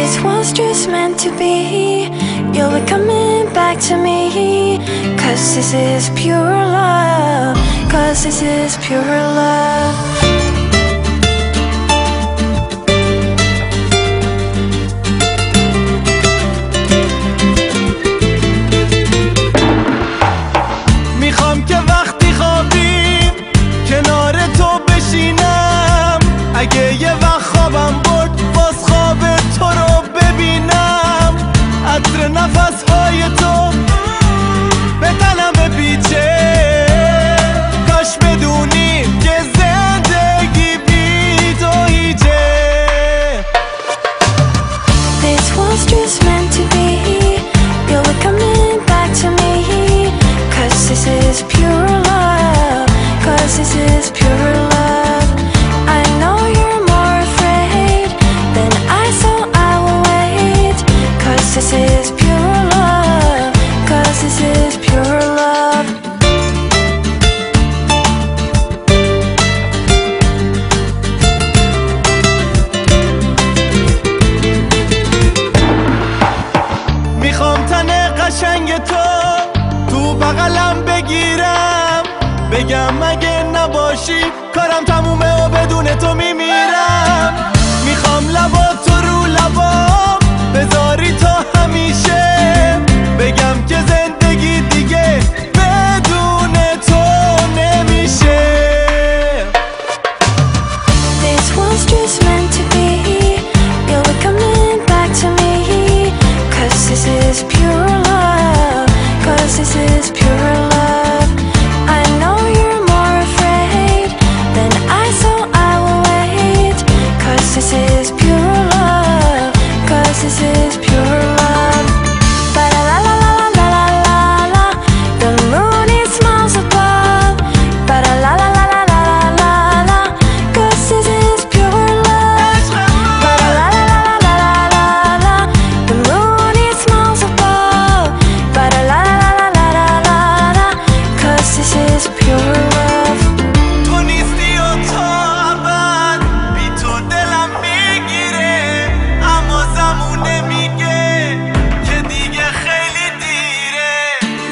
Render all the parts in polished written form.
This was just meant to be. You'll be coming back to me. Cause this is pure love. Cause this is pure love. میخوام که وقتی خوابیم کنار تو بشینم. اگه یه وقت خوابم برد باز خواب تو رو ببینم. عطر نفسهای تو به تنم بپیچه. کاش بدونی که زندگی بی تو هیچه. This was just meant to be. You'll be coming back to me. Cause this is pure love. Cause this is pure love. I know you're more afraid than I, so I will wait. Cause this is pure love. Cause this is pure love. میخوام تن قشنگ تو بغلم بگیرم. بگم اگه نباشی کارم تمومه و بدون تو میمیرم. میخوام لبات رو لبام بذاری تا همیشه. بگم که زندگی دیگه بدون تو نمیشه. This was just meant to be. You'll be coming back to me. Cause this is pure love. Cause this is pure love. I know you're more afraid than I, so I will wait. Cause this is pure love. Cause this is pure love. Ba la la la la la la la la. The moon it smiles above. Ba la la la la la la la la. Cause this is pure love. Ba la la la la la la la. The moon it smiles above. Ba la la la la la la la. Cause this is pure love. تو نیستی و تو ابد بی تو دلم میگیره. اما زمونه میگه که دیگه خیلی دیره.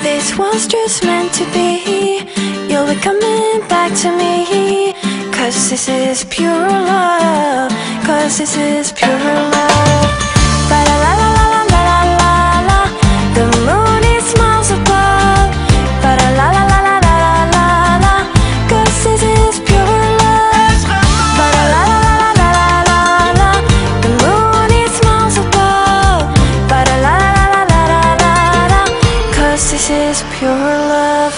This was just meant to be. You'll be coming back to me. Cause this is pure love. Cause this is pure love. Ba la la la la la la la la. The moon it smiles above. Ba la la la la la la la la. Cause this is pure love. Ba la la la la la la la. The moon it smiles above. Ba la la la la la la la. Cause this is pure love.